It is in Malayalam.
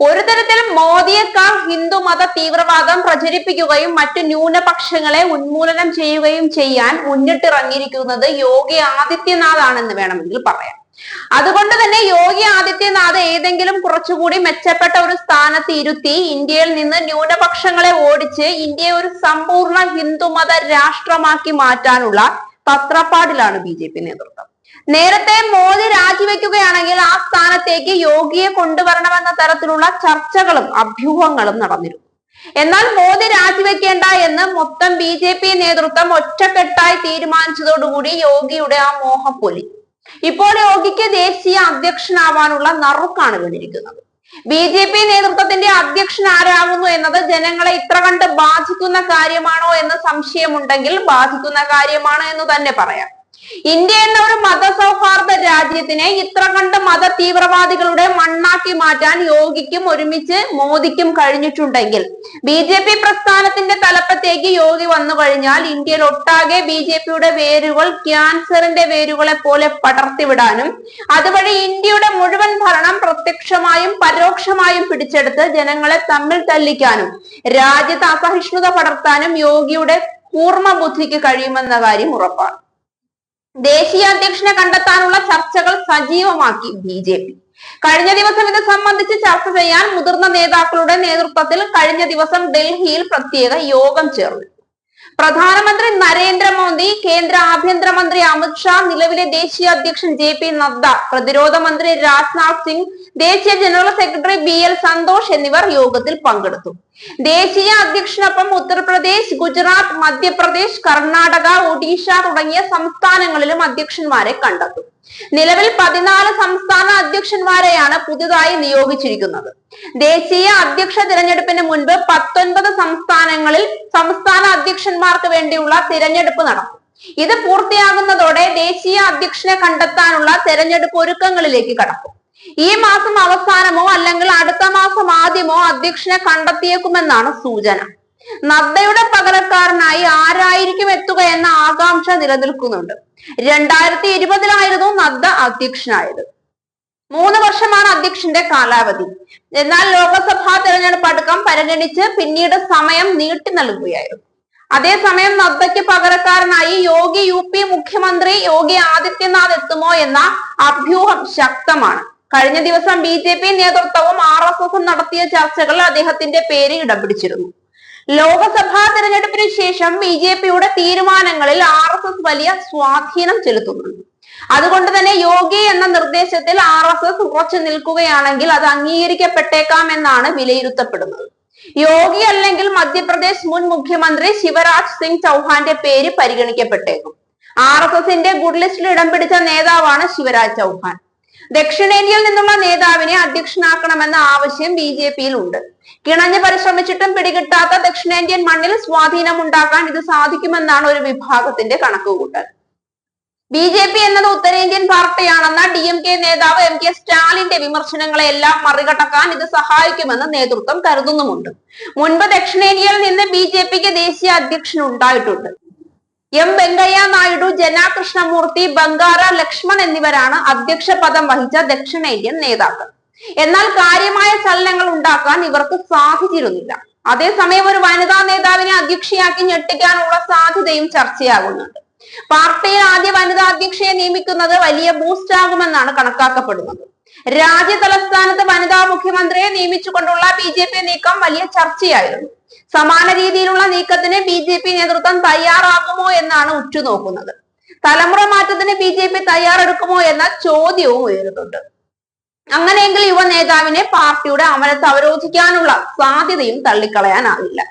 ഒരു തരത്തിലും മോദിയേക്കാൾ ഹിന്ദുമത തീവ്രവാദം പ്രചരിപ്പിക്കുകയും മറ്റു ന്യൂനപക്ഷങ്ങളെ ഉന്മൂലനം ചെയ്യുകയും ചെയ്യാൻ മുന്നിട്ടിറങ്ങിയിരിക്കുന്നത് യോഗി ആദിത്യനാഥ് ആണെന്ന് വേണമെങ്കിൽ പറയാം. അതുകൊണ്ട് തന്നെ യോഗി ആദിത്യനാഥ് ഏതെങ്കിലും കുറച്ചുകൂടി മെച്ചപ്പെട്ട ഒരു സ്ഥാനത്ത് ഇരുത്തി ഇന്ത്യയിൽ നിന്ന് ന്യൂനപക്ഷങ്ങളെ ഓടിച്ച് ഇന്ത്യയെ ഒരു സമ്പൂർണ്ണ ഹിന്ദുമത രാഷ്ട്രമാക്കി മാറ്റാനുള്ള തത്രപ്പാടിലാണ് BJP നേതൃത്വം. നേരത്തെ മോദി രാജിവെക്കുകയാണെങ്കിൽ ആ സ്ഥാനത്തേക്ക് യോഗിയെ കൊണ്ടുവരണമെന്ന തരത്തിലുള്ള ചർച്ചകളും അഭ്യൂഹങ്ങളും നടന്നിരുന്നു. എന്നാൽ മോദി രാജിവെക്കേണ്ട എന്ന് മൊത്തം BJP നേതൃത്വം ഒറ്റക്കെട്ടായി തീരുമാനിച്ചതോടുകൂടി യോഗിയുടെ ആ മോഹം പൊലി. ഇപ്പോൾ യോഗിക്ക് ദേശീയ അധ്യക്ഷനാവാനുള്ള നറുക്കാണ് വീണിരിക്കുന്നത്. BJP നേതൃത്വത്തിന്റെ അധ്യക്ഷൻ ആരാകുന്നു എന്നത് ജനങ്ങളെ ഇത്ര കണ്ട് ബാധിക്കുന്ന കാര്യമാണോ എന്ന് സംശയമുണ്ടെങ്കിൽ ബാധിക്കുന്ന കാര്യമാണ് എന്ന് തന്നെ പറയാം. ഇന്ത്യ എന്ന ഒരു മതസൗഹാർദ്ദ രാജ്യത്തിനെ ഇത്ര കണ്ട് മത തീവ്രവാദികളുടെ മണ്ണാക്കി മാറ്റാൻ യോഗിക്കും ഒരുമിച്ച് മോദിക്കും കഴിഞ്ഞിട്ടുണ്ടെങ്കിൽ BJP പ്രസ്ഥാനത്തിന്റെ തലപ്പത്തേക്ക് യോഗി വന്നു കഴിഞ്ഞാൽ ഇന്ത്യയിൽ ഒട്ടാകെ BJPയുടെ വേരുകൾ ക്യാൻസറിന്റെ വേരുകളെ പോലെ പടർത്തിവിടാനും അതുവഴി ഇന്ത്യയുടെ മുഴുവൻ ഭരണം പ്രത്യക്ഷമായും പരോക്ഷമായും പിടിച്ചെടുത്ത് ജനങ്ങളെ തമ്മിൽ തല്ലിക്കാനും രാജ്യത്ത് അസഹിഷ്ണുത പടർത്താനും യോഗിയുടെ കൂർമ്മ ബുദ്ധിക്ക് കഴിയുമെന്ന കാര്യം ഉറപ്പാണ്. ദേശീയ അധ്യക്ഷനെ കണ്ടെത്താനുള്ള ചർച്ചകൾ സജീവമാക്കി BJP. കഴിഞ്ഞ ദിവസം ഇത് സംബന്ധിച്ച് ചർച്ച ചെയ്യാൻ മുതിർന്ന നേതാക്കളുടെ നേതൃത്വത്തിൽ കഴിഞ്ഞ ദിവസം ഡൽഹിയിൽ പ്രത്യേക യോഗം ചേർന്നു. പ്രധാനമന്ത്രി നരേന്ദ്രമോദി, കേന്ദ്ര ആഭ്യന്തരമന്ത്രി അമിത്ഷാ, നിലവിലെ ദേശീയ അധ്യക്ഷൻ JP നദ്ദ, പ്രതിരോധ മന്ത്രി രാജ്നാഥ് സിംഗ്, ദേശീയ ജനറൽ സെക്രട്ടറി BL സന്തോഷ് എന്നിവർ യോഗത്തിൽ പങ്കെടുത്തു. ദേശീയ അധ്യക്ഷനൊപ്പം ഉത്തർപ്രദേശ്, ഗുജറാത്ത്, മധ്യപ്രദേശ്, കർണാടക, ഒഡീഷ തുടങ്ങിയ സംസ്ഥാനങ്ങളിലും അധ്യക്ഷന്മാരെ കണ്ടെത്തും. നിലവിൽ 14 സംസ്ഥാന അധ്യക്ഷന്മാരെയാണ് പുതുതായി നിയോഗിച്ചിരിക്കുന്നത്. ദേശീയ അധ്യക്ഷ തിരഞ്ഞെടുപ്പിന് മുൻപ് 19 സംസ്ഥാനങ്ങളിൽ സംസ്ഥാന അധ്യക്ഷന്മാർക്ക് വേണ്ടിയുള്ള തിരഞ്ഞെടുപ്പ് നടക്കും. ഇത് പൂർത്തിയാകുന്നതോടെ ദേശീയ അധ്യക്ഷനെ കണ്ടെത്താനുള്ള തെരഞ്ഞെടുപ്പ് ഒരുക്കങ്ങളിലേക്ക് കടക്കും. ഈ മാസം അവസാനമോ അല്ലെങ്കിൽ അടുത്ത മാസം ആദ്യമോ അധ്യക്ഷനെ കണ്ടെത്തിയേക്കുമെന്നാണ് സൂചന. നദ്ദയുടെ പകരക്കാരനായി ആരായിരിക്കും എത്തുക എന്ന ആകാംക്ഷ നിലനിൽക്കുന്നുണ്ട്. 2020-ലായിരുന്നു നദ്ദ അധ്യക്ഷനായത്. 3 വർഷമാണ് അധ്യക്ഷന്റെ കാലാവധി. എന്നാൽ ലോക്സഭാ തെരഞ്ഞെടുപ്പ് അടുക്കം പരിഗണിച്ച് പിന്നീട് സമയം നീട്ടി നൽകുകയായിരുന്നു. അതേസമയം നദ്ദയ്ക്ക് പകരക്കാരനായി UP മുഖ്യമന്ത്രി യോഗി ആദിത്യനാഥ് എത്തുമോ എന്ന അഭ്യൂഹം ശക്തമാണ്. കഴിഞ്ഞ ദിവസം BJP നേതൃത്വവും RSSും നടത്തിയ ചർച്ചകൾ അദ്ദേഹത്തിന്റെ പേര് ഇടം പിടിച്ചിരുന്നു. ലോക്സഭാ തെരഞ്ഞെടുപ്പിന് ശേഷം BJPയുടെ തീരുമാനങ്ങളിൽ RSS വലിയ സ്വാധീനം ചെലുത്തുന്നുണ്ട്. അതുകൊണ്ട് തന്നെ യോഗി എന്ന നിർദ്ദേശത്തിൽ RSS ഉറച്ചു നിൽക്കുകയാണെങ്കിൽ അത് അംഗീകരിക്കപ്പെട്ടേക്കാം എന്നാണ് വിലയിരുത്തപ്പെടുന്നത്. യോഗി അല്ലെങ്കിൽ മധ്യപ്രദേശ് മുൻ മുഖ്യമന്ത്രി ശിവരാജ് സിംഗ് ചൗഹാന്റെ പേര് പരിഗണിക്കപ്പെട്ടേക്കും. RSSന്റെ ഗുഡ് ലിസ്റ്റിൽ ഇടം പിടിച്ച നേതാവാണ് ശിവരാജ് ചൗഹാൻ. ദക്ഷിണേന്ത്യയിൽ നിന്നുള്ള നേതാവിനെ അധ്യക്ഷനാക്കണമെന്ന ആവശ്യം BJPയിൽ ഉണ്ട്. കിണഞ്ഞ് പരിശ്രമിച്ചിട്ടും പിടികിട്ടാത്ത ദക്ഷിണേന്ത്യൻ മണ്ണിൽ സ്വാധീനം ഉണ്ടാക്കാൻ ഇത് സാധിക്കുമെന്നാണ് ഒരു വിഭാഗത്തിന്റെ കണക്കുകൂട്ടൽ. BJP എന്നത് ഉത്തരേന്ത്യൻ പാർട്ടിയാണെന്ന DMK നേതാവ് MK സ്റ്റാലിന്റെ വിമർശനങ്ങളെ എല്ലാം മറികടക്കാൻ ഇത് സഹായിക്കുമെന്ന് നേതൃത്വം കരുതുന്നുമുണ്ട്. മുൻപ് ദക്ഷിണേന്ത്യയിൽ നിന്ന് BJPക്ക് ദേശീയ അധ്യക്ഷൻ ഉണ്ടായിട്ടുണ്ട്. M വെങ്കയ്യ നായിഡു, ജന കൃഷ്ണമൂർത്തി, ബംഗാര ലക്ഷ്മൺ എന്നിവരാണ് അധ്യക്ഷ പദം വഹിച്ച ദക്ഷിണേന്ത്യൻ നേതാക്കൾ. എന്നാൽ കാര്യമായ ചലനങ്ങൾ ഉണ്ടാക്കാൻ ഇവർക്ക് സാധിച്ചിരുന്നില്ല. അതേസമയം ഒരു വനിതാ നേതാവിനെ അധ്യക്ഷയാക്കി ഞെട്ടിക്കാനുള്ള സാധ്യതയും ചർച്ചയാകുന്നുണ്ട്. പാർട്ടിയിൽ ആദ്യ വനിതാ അധ്യക്ഷയെ നിയമിക്കുന്നത് വലിയ ബൂസ്റ്റ് ആകുമെന്നാണ് കണക്കാക്കപ്പെടുന്നത്. രാജ്യ തലസ്ഥാനത്ത് വനിതാ മുഖ്യമന്ത്രിയെ നിയമിച്ചുകൊണ്ടുള്ള BJP നീക്കം വലിയ ചർച്ചയായിരുന്നു. സമാന രീതിയിലുള്ള നീക്കത്തിന് BJP നേതൃത്വം തയ്യാറാകുമോ എന്നാണ് ഉറ്റുനോക്കുന്നത്. തലമുറ മാറ്റത്തിന് BJP തയ്യാറെടുക്കുമോ എന്ന ചോദ്യവും ഉയരുന്നുണ്ട്. അങ്ങനെയെങ്കിൽ യുവ നേതാവിനെ പാർട്ടിയുടെ അമരത്ത് അവരോധിക്കാനുള്ള സാധ്യതയും തള്ളിക്കളയാനാവില്ല.